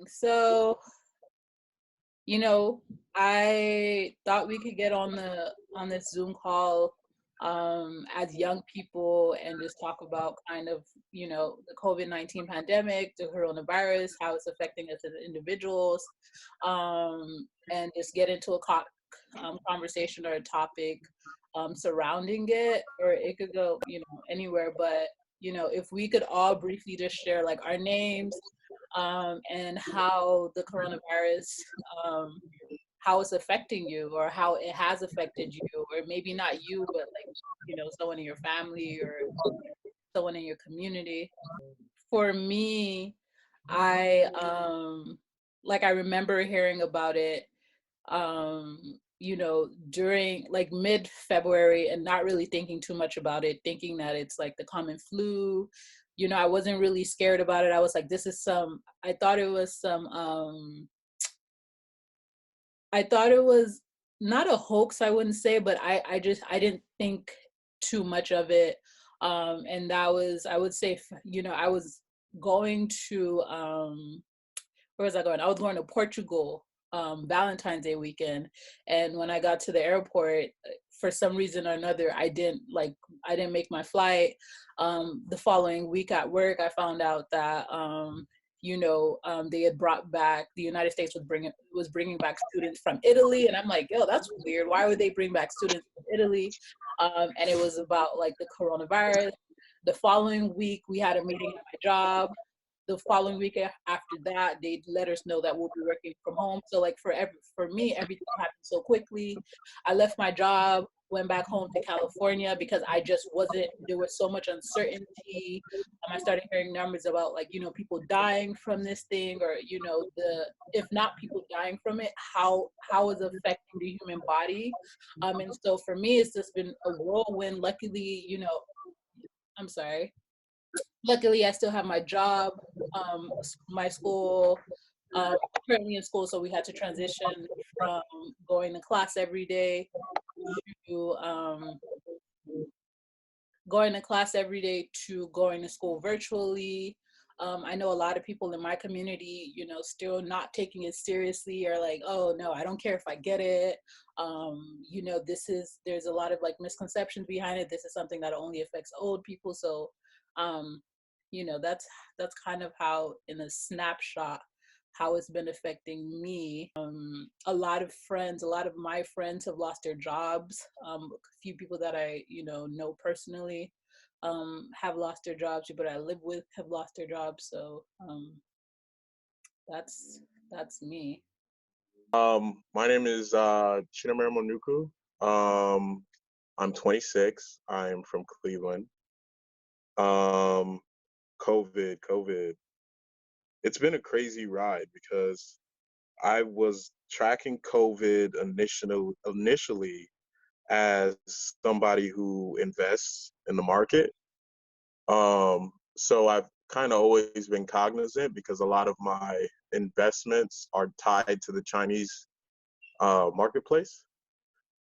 So, you know, I thought we could get on this Zoom call as young people and just talk about kind of, the COVID-19 pandemic, the coronavirus, how it's affecting us as individuals, and just get into a conversation or a topic surrounding it, or it could go, anywhere. But, if we could all briefly just share like our names, and how the coronavirus, um, how it's affecting you, or how it has affected you, or maybe not you, but like, someone in your family or someone in your community. For me, I like I remember hearing about it, during like mid-February, and not really thinking too much about it, thinking that it's like the common flu. I wasn't really scared about it. I was like, I thought it was I thought it was not a hoax, I wouldn't say, but I didn't think too much of it. And that was, I would say, I was going to, where was I going? I was going to Portugal, Valentine's Day weekend. And when I got to the airport, for some reason or another, I didn't make my flight. The following week at work, I found out that, they had brought back, the United States was bringing back students from Italy. And I'm like, yo, that's weird. Why would they bring back students from Italy? And it was about like the coronavirus. The following week, we had a meeting at my job. The following week after that, they let us know that we'll be working from home. So like for me, everything happened so quickly. I left my job, went back home to California because I just wasn't, there was so much uncertainty. I started hearing numbers about like, people dying from this thing, or, if not people dying from it, how is it affecting the human body? And so for me, it's just been a whirlwind. Luckily, I'm sorry. Luckily, I still have my job, my school. Currently in school, so we had to transition from going to class every day to going to school virtually. I know a lot of people in my community, still not taking it seriously, or like, oh no, I don't care if I get it. There's a lot of like misconceptions behind it. This is something that only affects old people. So, um, that's kind of how, in a snapshot, how it's been affecting me. A lot of my friends have lost their jobs. A few people that I, know personally, have lost their jobs. People that I live with have lost their jobs. So that's that's me. My name is Chinamere Monuku. I'm 26. I'm from Cleveland. Um, COVID. It's been a crazy ride because I was tracking COVID initially as somebody who invests in the market. So I've kind of always been cognizant because a lot of my investments are tied to the Chinese marketplace.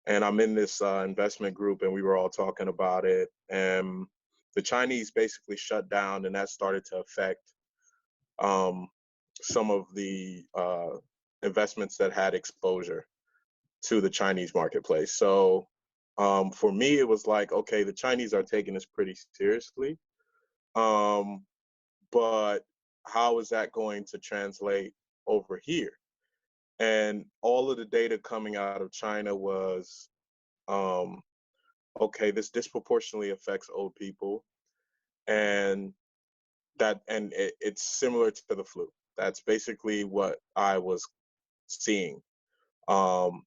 And I'm in this investment group, and we were all talking about it. And the Chinese basically shut down, and that started to affect um, some of the investments that had exposure to the Chinese marketplace. So for me, it was like, okay, the Chinese are taking this pretty seriously, um, but how is that going to translate over here? And all of the data coming out of China was, um, okay, this disproportionately affects old people, and it's similar to the flu. That's basically what I was seeing. Um,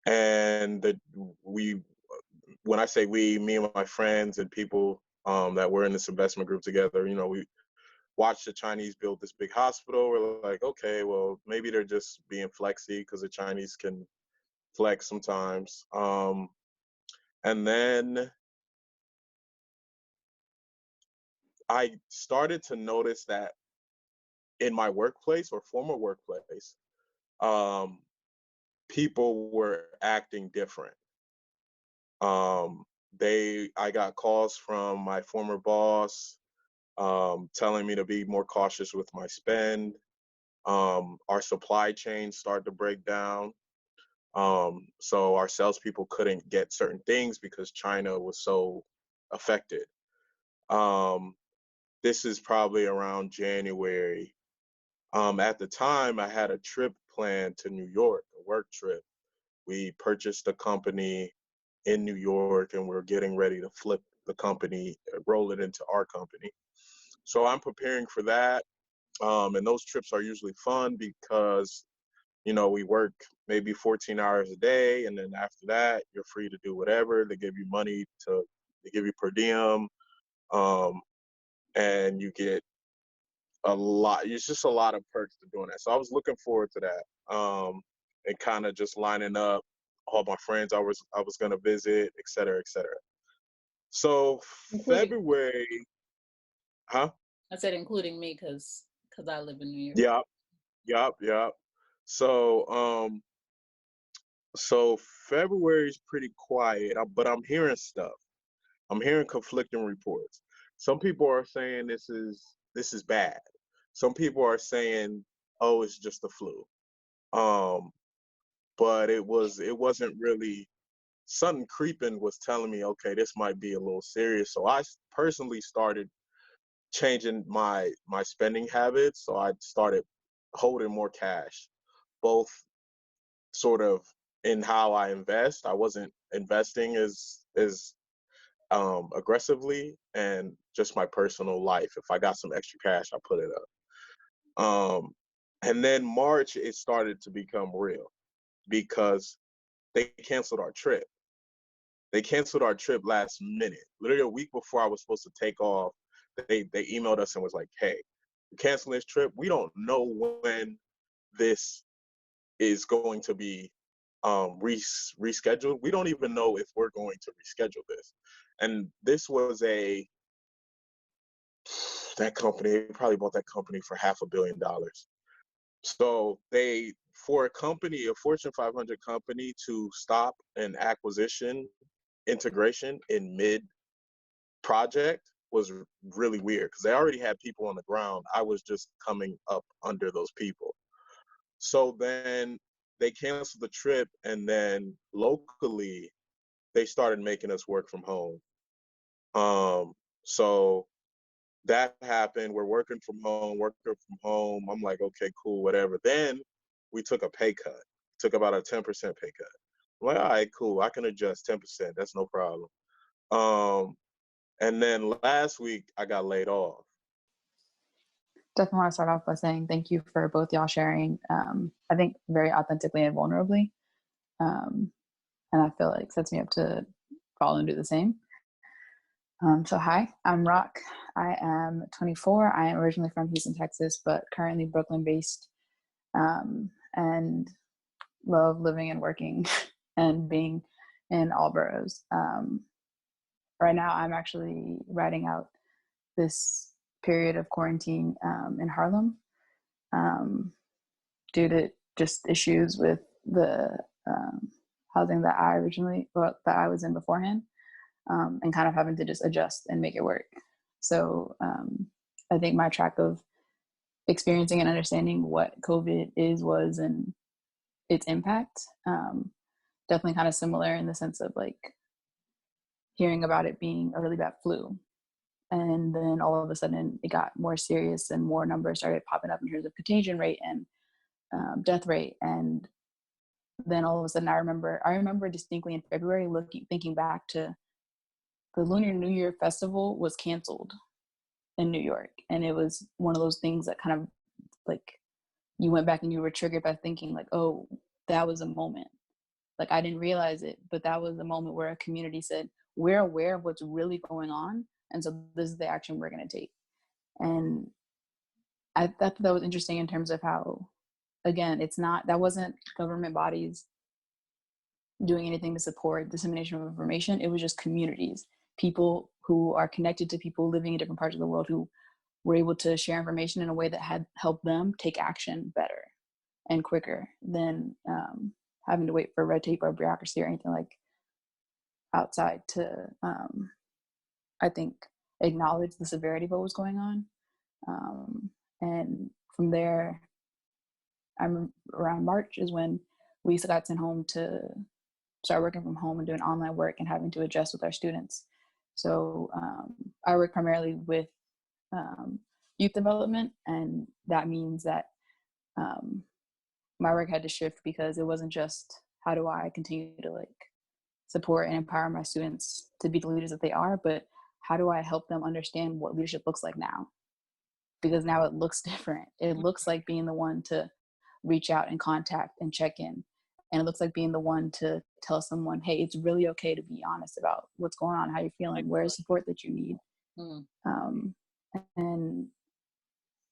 and that we, when I say we, me and my friends and people that were in this investment group together, we watched the Chinese build this big hospital. We're like, okay, well, maybe they're just being flexy because the Chinese can flex sometimes. And then I started to notice that in my workplace or former workplace, um, people were acting different. Um, I got calls from my former boss telling me to be more cautious with my spend. Our supply chain started to break down. So our salespeople couldn't get certain things because China was so affected. Um, this is probably around January. At the time, I had a trip planned to New York, a work trip. We purchased a company in New York and we're getting ready to flip the company, roll it into our company. So I'm preparing for that. And those trips are usually fun because, we work maybe 14 hours a day. And then after that, you're free to do whatever. They give you per diem. Um, and you get it's just a lot of perks to doing that. So I was looking forward to that. And kind of just lining up all my friends I was gonna visit, et cetera, et cetera. So including February, huh? I said including me because I live in New York. Yup, yup, yup. So so February is pretty quiet, but I'm hearing stuff. I'm hearing conflicting reports. Some people are saying this is bad. Some people are saying, oh, it's just the flu. Um, but it wasn't really something creeping was telling me, okay, this might be a little serious. So I personally started changing my spending habits. So I started holding more cash, both sort of in how I invest. I wasn't investing as aggressively, and just my personal life. If I got some extra cash, I put it up. And then March it started to become real because they canceled our trip. They canceled our trip last minute. Literally a week before I was supposed to take off, they emailed us and was like, "Hey, we're canceling this trip. We don't know when this is going to be rescheduled. We don't even know if we're going to reschedule this." And this was that company, they probably bought that company for $500 million. So for a company, a Fortune 500 company, to stop an acquisition integration in mid project was really weird because they already had people on the ground. I was just coming up under those people. So then they canceled the trip, and then locally they started making us work from home. So that happened. We're working from home, working from home. I'm like, okay, cool, whatever. Then we took a pay cut, took about a 10% pay cut. I'm like, all right, cool, I can adjust 10%. That's no problem. Um, and then last week I got laid off. Definitely want to start off by saying thank you for both y'all sharing, I think very authentically and vulnerably. Um, and I feel like sets me up to follow and do the same. So hi, I'm Rock. I am 24. I am originally from Houston, Texas, but currently Brooklyn based, and love living and working and being in all boroughs. Right now, I'm actually writing out this period of quarantine in Harlem, due to just issues with the housing that I was in beforehand, and kind of having to just adjust and make it work. So I think my track of experiencing and understanding what COVID was, and its impact, definitely kind of similar in the sense of like hearing about it being a really bad flu. And then all of a sudden it got more serious and more numbers started popping up in terms of contagion rate and death rate. And then all of a sudden I remember distinctly in February thinking back to the Lunar New Year festival was canceled in New York. And it was one of those things that kind of like you went back and you were triggered by thinking like, oh, that was a moment. Like I didn't realize it, but that was the moment where a community said, we're aware of what's really going on. And so this is the action we're going to take. And I thought that was interesting in terms of how, again, that wasn't government bodies doing anything to support dissemination of information. It was just communities, people who are connected to people living in different parts of the world who were able to share information in a way that had helped them take action better and quicker than having to wait for red tape or bureaucracy or anything like outside to, I think, acknowledge the severity of what was going on. And from there, I'm around March is when we got sent home to start working from home and doing online work and having to adjust with our students. So I work primarily with youth development, and that means that my work had to shift because it wasn't just how do I continue to like support and empower my students to be the leaders that they are, but how do I help them understand what leadership looks like now? Because now it looks different. It looks like being the one to reach out and contact and check in. And it looks like being the one to tell someone, hey, it's really okay to be honest about what's going on, how you're feeling, where's support that you need. And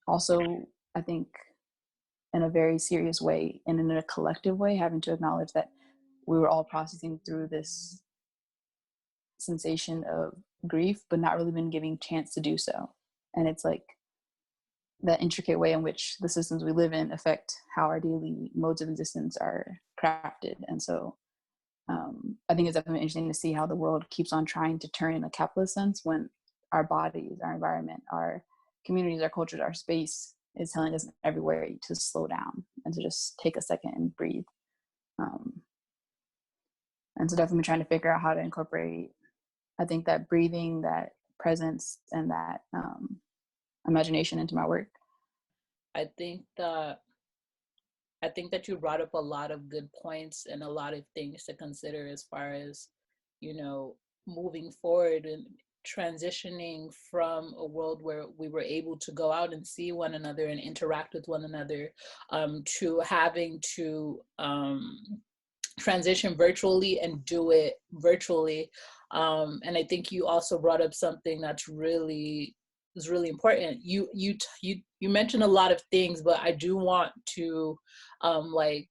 also, I think in a very serious way and in a collective way, having to acknowledge that we were all processing through this sensation of grief, but not really been given a chance to do so. And it's like that intricate way in which the systems we live in affect how our daily modes of existence are crafted. And so I think it's definitely interesting to see how the world keeps on trying to turn in a capitalist sense when our bodies, our environment, our communities, our cultures, our space is telling us everywhere to slow down and to just take a second and breathe. And so definitely trying to figure out how to incorporate, I think, that breathing, that presence, and that imagination into my work. I think that you brought up a lot of good points and a lot of things to consider as far as, you know, moving forward and transitioning from a world where we were able to go out and see one another and interact with one another, to having to transition virtually and do it virtually. And I think you also brought up something that's really is really important. You mentioned a lot of things, but I do want to like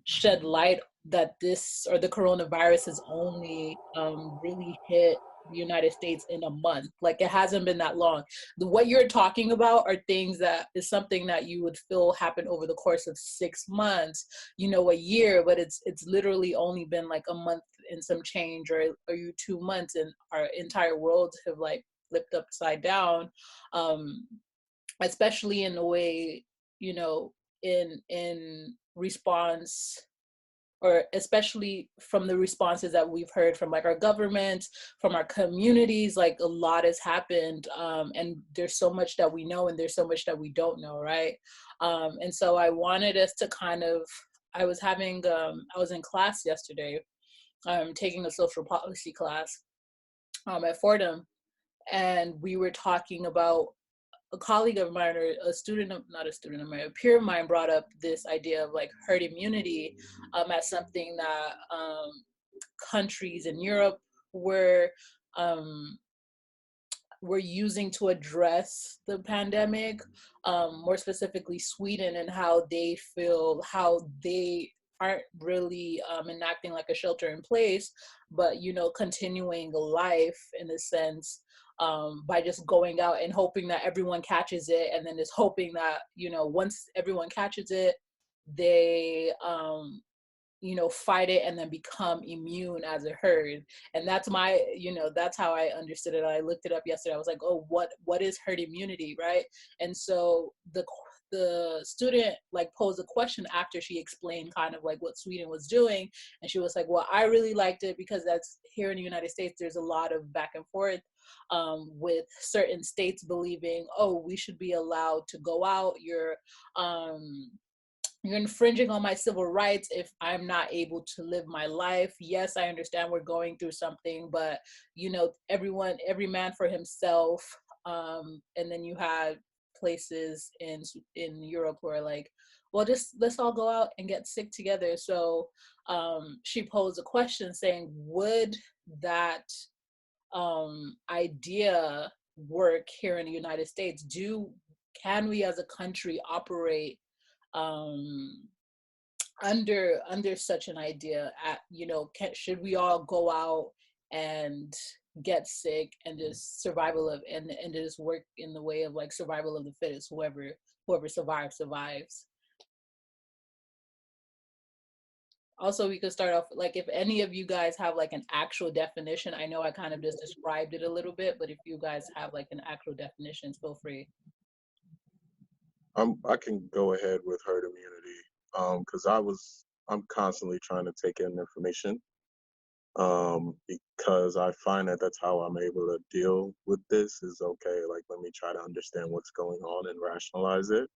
shed light that this or the coronavirus has only really hit the United States in a month. Like it hasn't been that long. What you're talking about are things that is something that you would feel happen over the course of 6 months, you know, a year, but it's literally only been like a month and some change, or you 2 months, and our entire worlds have like flipped upside down, especially in the way, you know, in response, or especially from the responses that we've heard from like our government, from our communities. Like a lot has happened, and there's so much that we know and there's so much that we don't know, right? And so I wanted us to kind of, I was in class yesterday, taking a social policy class at Fordham, and we were talking about, a colleague of mine, or a student of, not a student of mine, a peer of mine brought up this idea of like herd immunity, as something that countries in Europe were using to address the pandemic, more specifically Sweden, and how they feel, how they aren't really enacting like a shelter in place, but, you know, continuing life in a sense, by just going out and hoping that everyone catches it, and then just hoping that, you know, once everyone catches it, they you know, fight it and then become immune as a herd. And that's my, you know, that's how I understood it. I looked it up yesterday. I was like, oh, what is herd immunity, right? And so the student like posed a question after she explained kind of like what Sweden was doing, and she was like, well, I really liked it because that's, here in the United States there's a lot of back and forth, with certain states believing, oh, we should be allowed to go out, you're infringing on my civil rights if I'm not able to live my life. Yes, I understand we're going through something, but, you know, every man for himself. And then you had places in Europe where like, well, just let's all go out and get sick together. So she posed a question saying, would that idea work here in the United States? Can we as a country operate under such an idea? At, you know, should we all go out and get sick and just and just work in the way of like survival of the fittest? Whoever survives. Also, we could start off, like, if any of you guys have like an actual definition. I know I kind of just described it a little bit, but if you guys have like an actual definition, feel free. I can go ahead with herd immunity, because I'm constantly trying to take in information, because I find that that's how I'm able to deal with this. Is okay, like let me try to understand what's going on and rationalize it.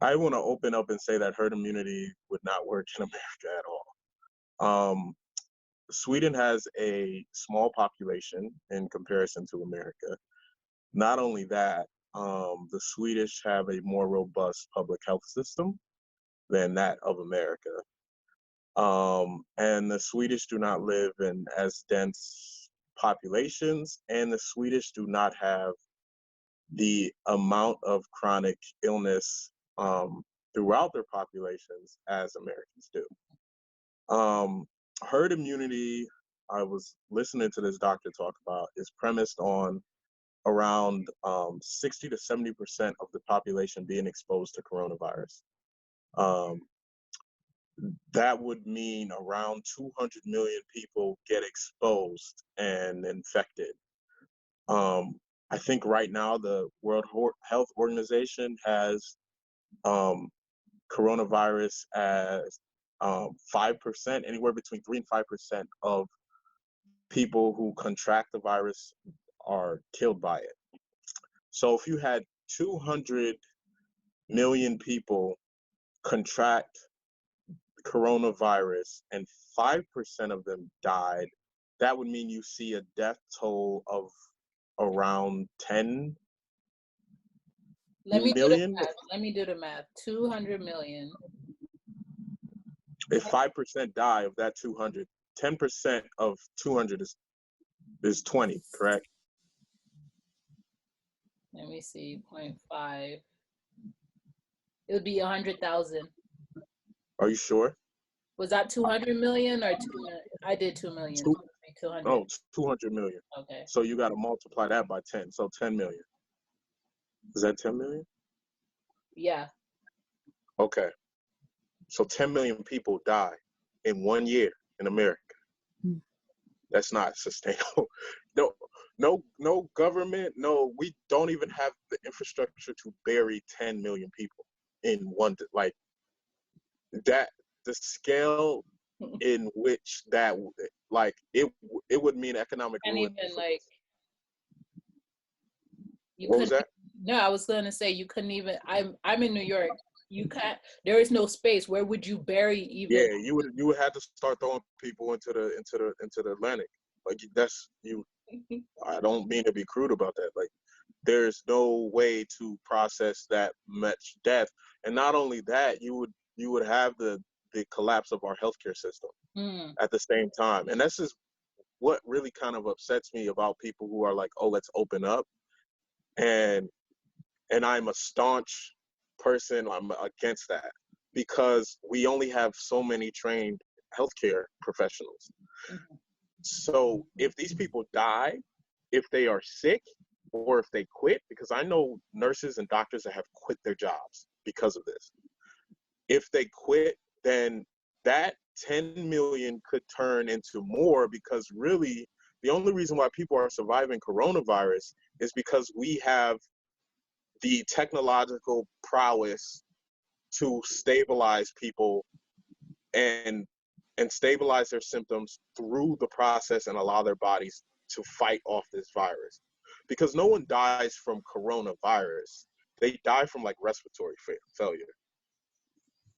I want to open up and say that herd immunity would not work in America at all. Sweden has a small population in comparison to America. Not only that, the Swedish have a more robust public health system than that of America. And the Swedish do not live in as dense populations, and the Swedish do not have the amount of chronic illness throughout their populations as Americans do. Um, Herd immunity, I was listening to this doctor talk about, is premised on around 60 to 70% of the population being exposed to coronavirus. Um, that would mean around 200 million people get exposed and infected. I think right now the World Health Organization has coronavirus as 5%, anywhere between 3 and 5% of people who contract the virus are killed by it. So if you had 200 million people contract coronavirus and 5% of them died, that would mean you see a death toll of around 10 Let me do the million. math. Let me do the math. 200 million. If 5% die of that 200, 10% of 200 is 20, correct? Let me see. 0.5. It would be 100,000. Are you sure? Was that 200 million or 2 million? I did 2 million. Two, 200. oh, 200 million. Okay. So you got to multiply that by 10. So 10 million. Is that 10 million? Yeah. Okay. So 10 million people die in 1 year in America. Mm. That's not sustainable. No government, no, we don't even have the infrastructure to bury 10 million people in one, like that, the scale in which that, like, it would mean economic Can't ruin even for, like you what was couldn't. that? No, I was gonna say you couldn't even. I'm in New York. You can't. There is no space. Where would you bury even? Yeah, you would have to start throwing people into the Atlantic. Like that's you. I don't mean to be crude about that. Like there's no way to process that much death, and not only that, you would have the collapse of our healthcare system Mm. at the same time, and this is what really kind of upsets me about people who are like, oh, let's open up, and I'm a staunch person. I'm against that because we only have so many trained healthcare professionals. Mm-hmm. So if these people die, if they are sick, or if they quit, because I know nurses and doctors that have quit their jobs because of this. If they quit, then that 10 million could turn into more, because really the only reason why people are surviving coronavirus is because we have the technological prowess to stabilize people and stabilize their symptoms through the process and allow their bodies to fight off this virus. Because no one dies from coronavirus. They die from like respiratory failure.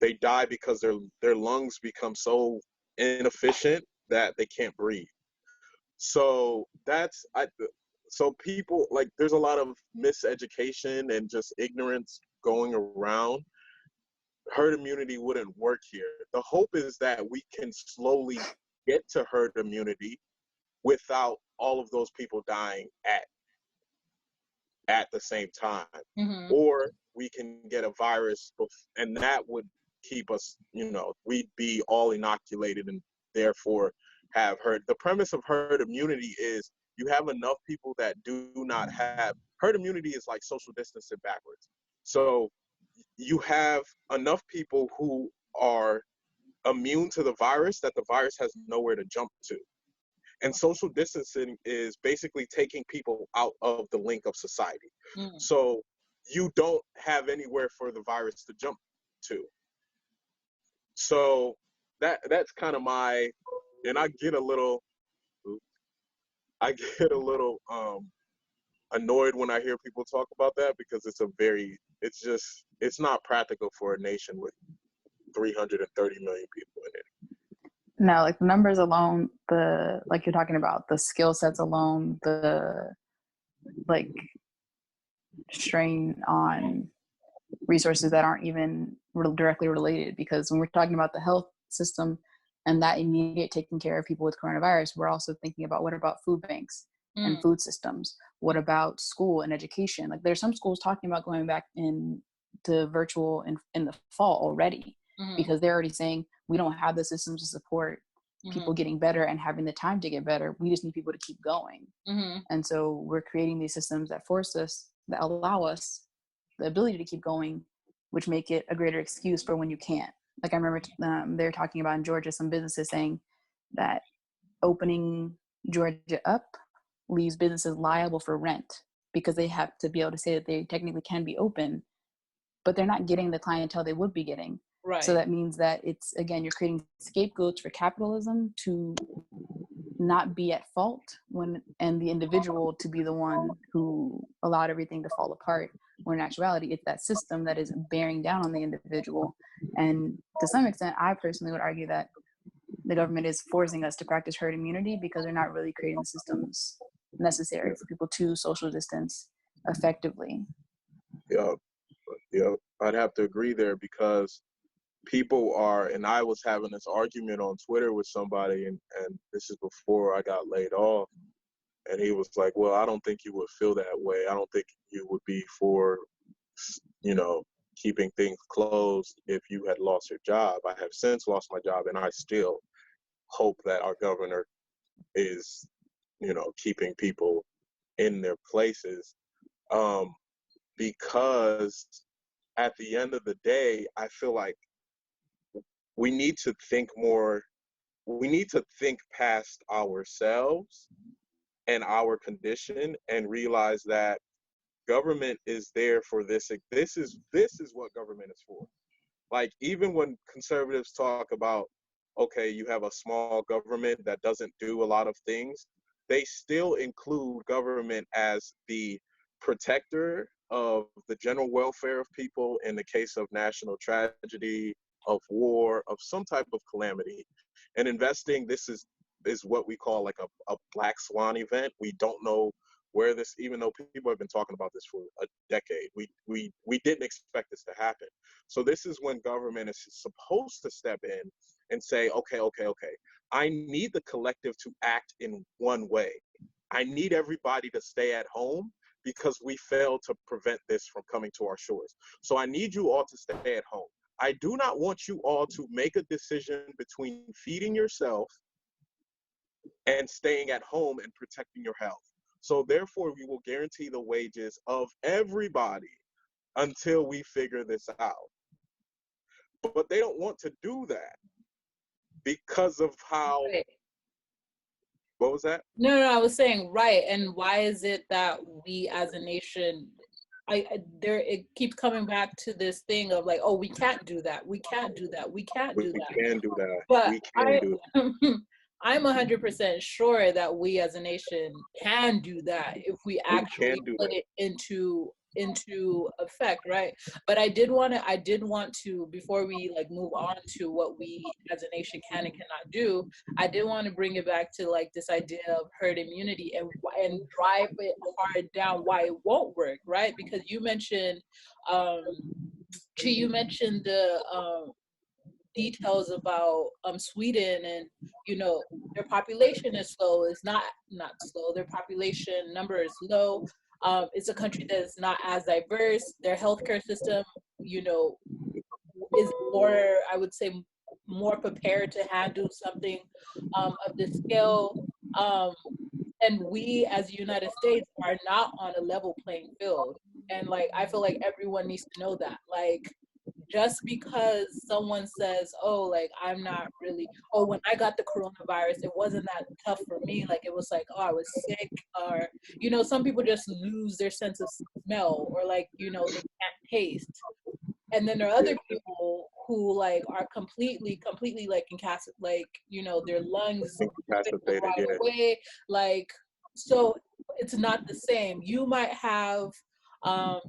They die because their lungs become so inefficient that they can't breathe. So so people, like, there's a lot of miseducation and just ignorance going around. Herd immunity wouldn't work here. The hope is that we can slowly get to herd immunity without all of those people dying at the same time. Mm-hmm. Or we can get a virus, and that would keep us, we'd be all inoculated and therefore have herd. The premise of herd immunity is you have enough people that do not have, herd immunity is like social distancing backwards. So you have enough people who are immune to the virus that the virus has nowhere to jump to. And social distancing is basically taking people out of the link of society. Mm. So you don't have anywhere for the virus to jump to. So that's kind of my, and I get a little annoyed when I hear people talk about that, because it's not practical for a nation with 330 million people in it. No, like the numbers alone, like you're talking about, the skill sets alone, the like strain on resources that aren't even directly related. Because when we're talking about the health system and that immediate taking care of people with coronavirus, we're also thinking about, what about food banks and food systems? What about school and education? Like there's some schools talking about going back to virtual in the fall already, because they're already saying we don't have the systems to support people getting better and having the time to get better. We just need people to keep going. And so we're creating these systems that that allow us the ability to keep going, which make it a greater excuse for when you can't. Like I remember they're talking about in Georgia, some businesses saying that opening Georgia up leaves businesses liable for rent, because they have to be able to say that they technically can be open, but they're not getting the clientele they would be getting. Right. So that means that it's, again, you're creating scapegoats for capitalism to not be at fault, and the individual to be the one who allowed everything to fall apart, when in actuality it's that system that is bearing down on the individual. And to some extent, I personally would argue that the government is forcing us to practice herd immunity, because they're not really creating the systems necessary for people to social distance effectively. Yeah, I'd have to agree there, because people are, and I was having this argument on Twitter with somebody, and this is before I got laid off, and he was like, well, I don't think you would feel that way. I don't think you would be for, keeping things closed if you had lost your job. I have since lost my job, and I still hope that our governor is, keeping people in their places, because at the end of the day, I feel like we need to think past ourselves and our condition, and realize that government is there for this. This is what government is for. Like, even when conservatives talk about, okay, you have a small government that doesn't do a lot of things, they still include government as the protector of the general welfare of people in the case of national tragedy, of war, of some type of calamity. And investing, this is what we call like a black swan event. We don't know where this, even though people have been talking about this for a decade, we didn't expect this to happen. So this is when government is supposed to step in and say, okay, I need the collective to act in one way. I need everybody to stay at home, because we failed to prevent this from coming to our shores. So I need you all to stay at home. I do not want you all to make a decision between feeding yourself and staying at home and protecting your health. So therefore, we will guarantee the wages of everybody until we figure this out. But they don't want to do that because of how, right. What was that? No, I was saying, right. And why is it that we as a nation, it keeps coming back to this thing of like, oh, we can't do that. We can't do that. We can't do that. We can do that. But We can do that. I'm 100% sure that we as a nation can do that if we actually put it into effect, right? But I did want to, before we like move on to what we as a nation can and cannot do, I did want to bring it back to like this idea of herd immunity and drive it hard down why it won't work, right? Because you mentioned the details about Sweden, and their population is slow. It's not slow. Their population number is low. It's a country that is not as diverse. Their healthcare system, is more, I would say, more prepared to handle something of this scale. And we as the United States are not on a level playing field. And like I feel like everyone needs to know that. Like, just because someone says, oh, like, I'm not really, oh, when I got the coronavirus, it wasn't that tough for me. Like, it was like, oh, I was sick, or, some people just lose their sense of smell, or like, they can't taste. And then there are Yeah, other people who like are completely like like, their lungs affected incapacitated. right Yeah, away. Like, so it's not the same. You might have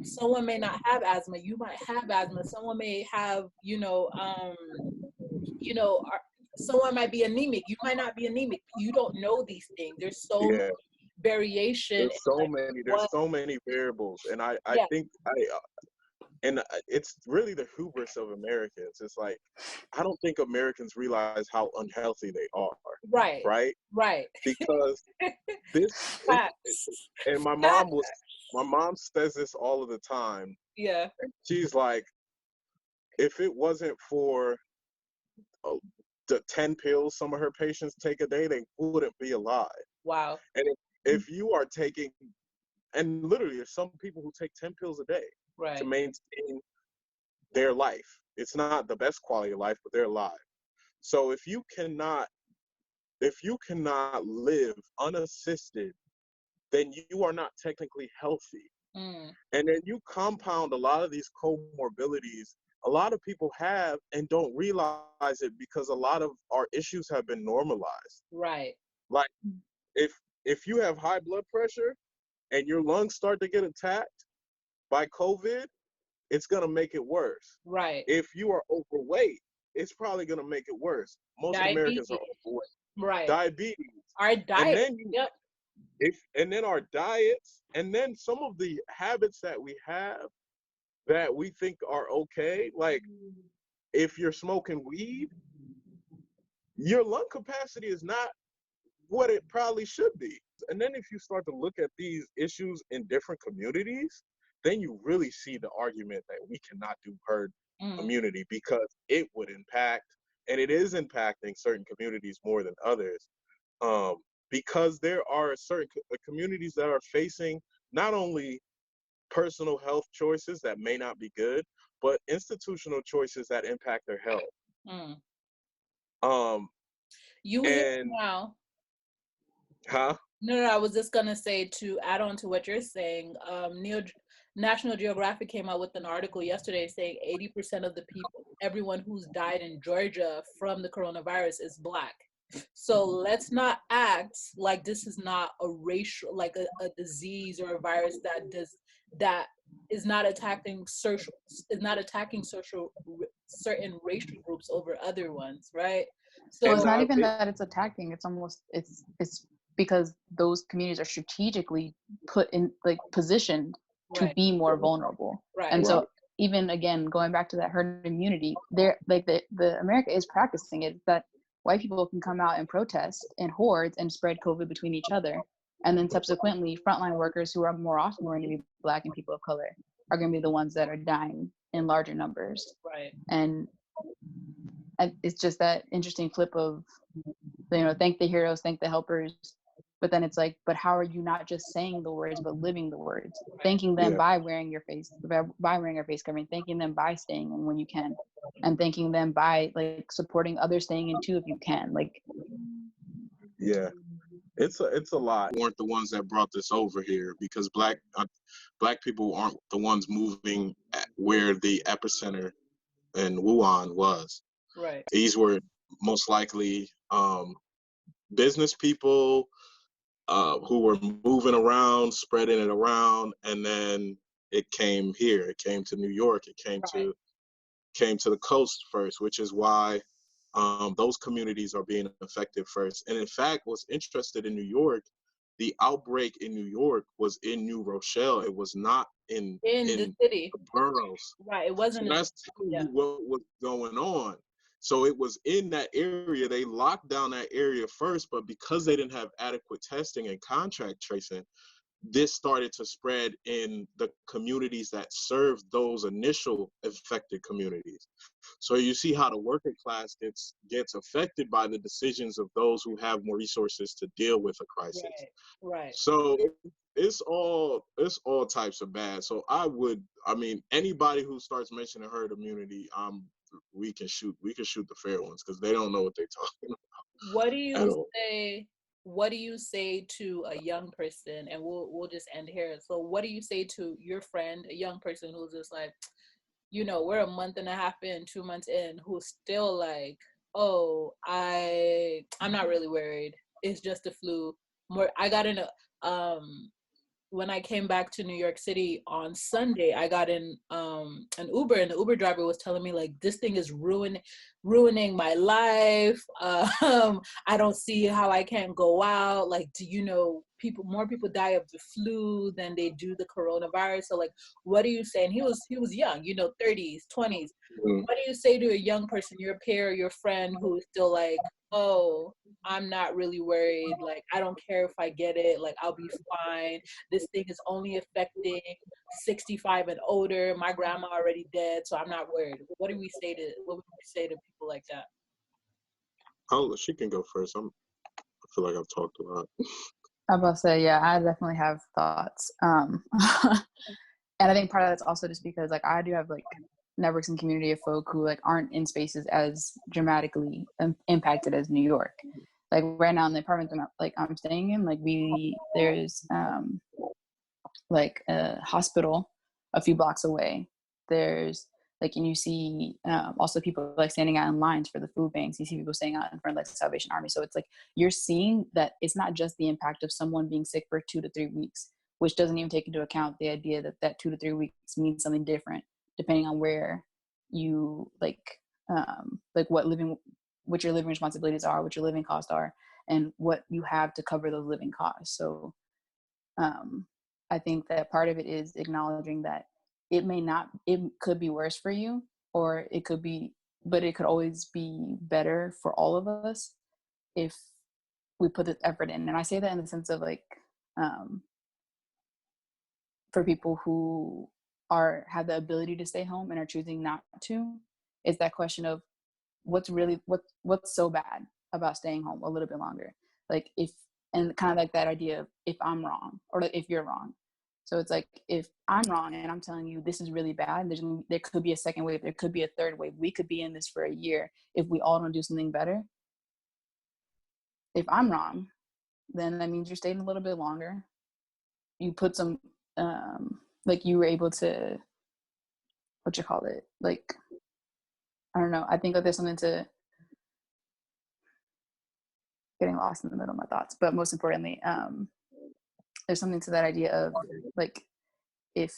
someone may not have asthma. You might have asthma. Someone may have, you know, are, someone might be anemic. You might not be anemic. You don't know these things. There's so much yeah. variation in like There's what, so many variables, and I yeah, think it's really the hubris of Americans. It's like I don't think Americans realize how unhealthy they are, right, right? right. Because this it's Facts. and Facts. my mom says this all of the time. Yeah. She's like, if it wasn't for uh, the 10 pills some of her patients take a day, they wouldn't be alive. Wow. And if you are taking, and literally there's some people who take 10 pills a day to Right. maintain their life. It's not the best quality of life, but they're alive. So if you cannot live unassisted, then you are not technically healthy. Mm. And then you compound a lot of these comorbidities a lot of people have and don't realize it because a lot of our issues have been normalized. Right. Like if you have high blood pressure and your lungs start to get attacked by COVID, it's gonna make it worse. Right. If you are overweight, it's probably gonna make it worse. Most Americans are Diabetes. overweight. Right. Diabetes. Our And diet. then you Yep. if and then our diets, and then some of the habits that we have that we think are okay, like if you're smoking weed, your lung capacity is not what it probably should be. And then if you start to look at these issues in different communities, then you really see the argument that we cannot do herd Mm. immunity because it would impact, and it is impacting certain communities more than others. Um, because there are certain communities that are facing not only personal health choices that may not be good, but institutional choices that impact their health. Mm. Um, You hit and now. huh? No, no, I was just gonna say, to add on to what you're saying. National Geographic came out with an article yesterday saying 80% of the people, everyone who's died in Georgia from the coronavirus, is Black. So let's not act like this is not a racial, like a disease or a virus that is not attacking certain racial groups over other ones, right? Well, And it's So not not even it, that it's attacking. It's almost it's because those communities are strategically put in like positioned to right, be more vulnerable. And right, right, so even again going back to that herd immunity, there like the America is practicing it, that white people can come out and protest in hordes and spread COVID between each other. And then subsequently frontline workers who are more often going to be Black and people of color are going to be the ones that are dying in larger numbers. right. And it's just that interesting flip of, thank the heroes, thank the helpers, but then it's like, but how are you not just saying the words but living the words, Right. thanking them yeah, by wearing your face covering, thanking them by staying in when you can, and thanking them by like supporting others staying in too if you can, like. yeah. It's a lot. Weren't the ones that brought this over here because black people aren't the ones moving at where the epicenter in Wuhan was. Right. These were most likely business people who were moving around, spreading it around, and then it came here. It came to New York. It Right. came to the coast first, which is why those communities are being affected first. And in fact, what's interesting in New York, the outbreak in New York was in New Rochelle. It was not In the in city. the boroughs. Right. It So wasn't in the that's city. telling Yeah. you what was going on. So it was in that area. They locked down that area first, but because they didn't have adequate testing and contact tracing, this started to spread in the communities that served those initial affected communities. So you see how the working class gets affected by the decisions of those who have more resources to deal with a crisis. Right. Right. So it's all types of bad. So I mean, anybody who starts mentioning herd immunity, we can shoot the fair ones because they don't know what they're talking What do about at you all. say? What do you say to a young person? And we'll just end here. So, what do you say to your friend, a young person who's just like, we're a month and a half in, 2 months in, who's still like, oh, I'm not really worried. It's just a flu. I got in a when I came back to New York City on Sunday, I got in an Uber, and the Uber driver was telling me like, this thing is ruining my life. I don't see how I can't go out. Like, do you know more people die of the flu than they do the coronavirus? So like, what do you say? And he was young, 30s, 20s. Mm. What do you say to a young person, your peer, your friend, who is still like, oh, I'm not really worried. Like, I don't care if I get it. Like, I'll be fine. This thing is only affecting 65 and older. My grandma already dead, so I'm not worried. What would we say to people like that? She can go first. I feel like I've talked a lot. I'm about to say, yeah, I definitely have thoughts. And I think part of that's also just because like I do have like networks and community of folk who like aren't in spaces as dramatically impacted as New York. Like right now in the apartment that I'm staying in, like there's like a hospital a few blocks away. There's like, and you see also people like standing out in lines for the food banks. You see people standing out in front of like the Salvation Army. So it's like you're seeing that it's not just the impact of someone being sick for 2 to 3 weeks, which doesn't even take into account the idea that 2 to 3 weeks means something different depending on where you like what your living responsibilities are, what your living costs are, and what you have to cover those living costs. So I think that part of it is acknowledging that it could be worse for you, or but it could always be better for all of us if we put the effort in. And I say that in the sense of like, for people who have the ability to stay home and are choosing not to, is that question of what's so bad about staying home a little bit longer, and kind of like that idea of if I'm wrong or if you're wrong. So it's like, if I'm wrong and I'm telling you this is really bad, there could be a second wave, there could be a third wave, we could be in this for a year if we all don't do something better. If I'm wrong, then that means you're staying a little bit longer. You put some like you were able to, like, I don't know, I think that there's something to getting lost in the middle of my thoughts, but most importantly, there's something to that idea of like, if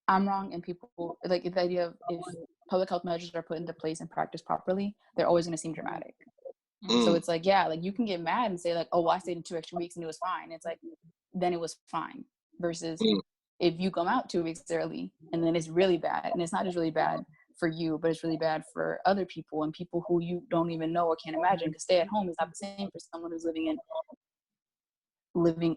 I'm wrong and people like the idea of if public health measures are put into place and practiced properly, they're always going to seem dramatic. So it's like, yeah, like you can get mad and say like, oh, well, I stayed in 2 extra weeks and it was fine. It's like, then it was fine. Versus if you come out 2 weeks early and then it's really bad, and it's not just really bad for you, but it's really bad for other people and people who you don't even know or can't imagine, because stay at home is not the same for someone who's living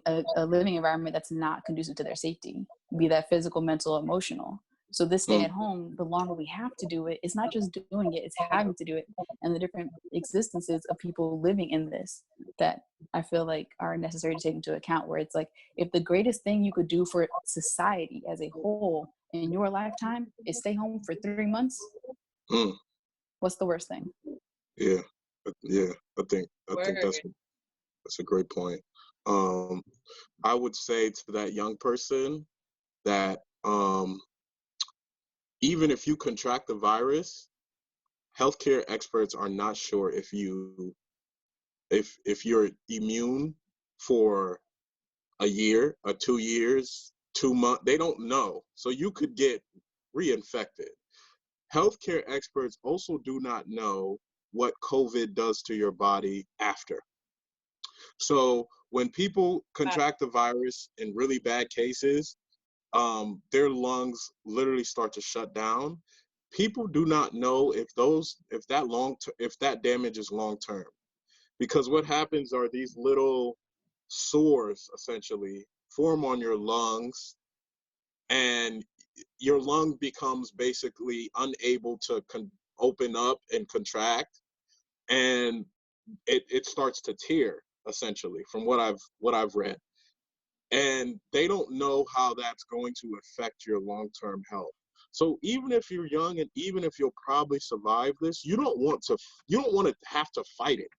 a living environment that's not conducive to their safety, be that physical, mental, emotional. So this stay at home, the longer we have to do it, it's not just doing it, it's having to do it. And the different existences of people living in this that I feel like are necessary to take into account, where it's like, if the greatest thing you could do for society as a whole in your lifetime is stay home for 3 months, what's the worst thing? Yeah. I think that's a great point. I would say to that young person that even if you contract the virus, healthcare experts are not sure if you're immune for a year, or 2 years, 2 months. They don't know. So you could get reinfected. Healthcare experts also do not know what COVID does to your body after. So when people contract the virus in really bad cases, their lungs literally start to shut down. People do not know if that damage is long term, because what happens are these little sores essentially form on your lungs, and your lung becomes basically unable to open up and contract, and it starts to tear, essentially, from what I've read. And they don't know how that's going to affect your long-term health. So even if you're young and even if you'll probably survive this, you don't want to have to fight it.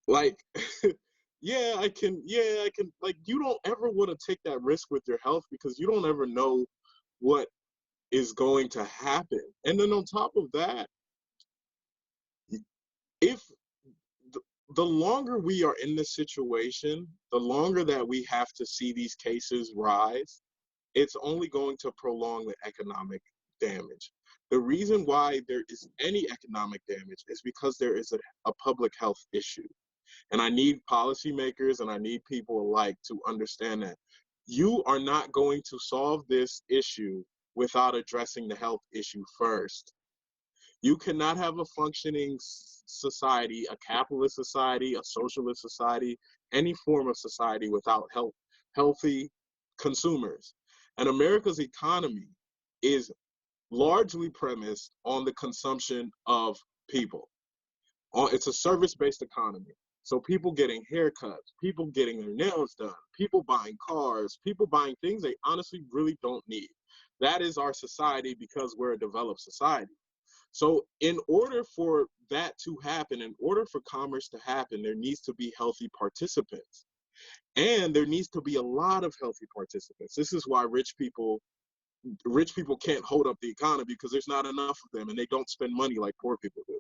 Like, I can, like, you don't ever want to take that risk with your health because you don't ever know what is going to happen. And then on top of that, if the longer we are in this situation, the longer that we have to see these cases rise, it's only going to prolong the economic damage. The reason why there is any economic damage is because there is a public health issue. And I need policymakers and I need people alike to understand that you are not going to solve this issue without addressing the health issue first. You cannot have a functioning society, a capitalist society, a socialist society, any form of society without healthy consumers. And America's economy is largely premised on the consumption of people. It's a service-based economy. So people getting haircuts, people getting their nails done, people buying cars, people buying things they honestly really don't need. That is our society because we're a developed society. So in order for that to happen, in order for commerce to happen, there needs to be healthy participants. And there needs to be a lot of healthy participants. This is why rich people can't hold up the economy because there's not enough of them and they don't spend money like poor people do.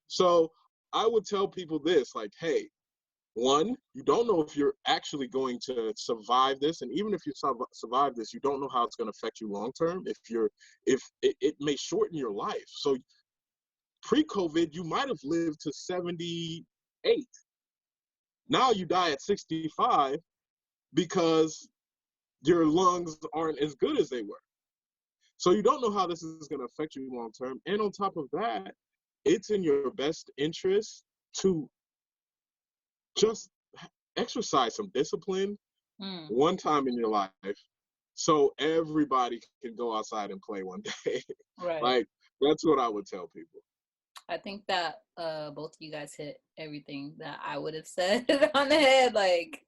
So I would tell people this, like, hey, one, you don't know if you're actually going to survive this. And even if you survive this, you don't know how it's going to affect you long term. If it may shorten your life. So pre-COVID, you might have lived to 78. Now you die at 65 because your lungs aren't as good as they were. So you don't know how this is going to affect you long term. And on top of that, it's in your best interest to just exercise some discipline one time in your life so everybody can go outside and play one day. Right. Like, that's what I would tell people. I think that both of you guys hit everything that I would have said on the head. Like,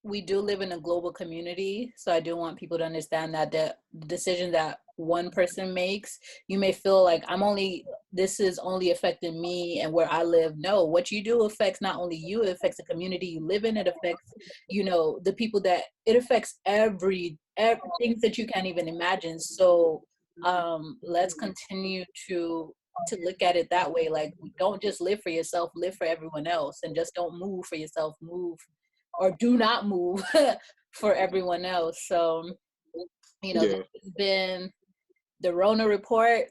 we do live in a global community, so I do want people to understand that the decision that one person makes, you may feel like this is only affecting me and where I live. No, what you do affects not only you, it affects the community you live in, it affects, the people that it affects every things that you can't even imagine. So let's continue to look at it that way. Like, don't just live for yourself, live for everyone else, and just don't move for yourself, move or do not move for everyone else. So, this has been the Rona Report.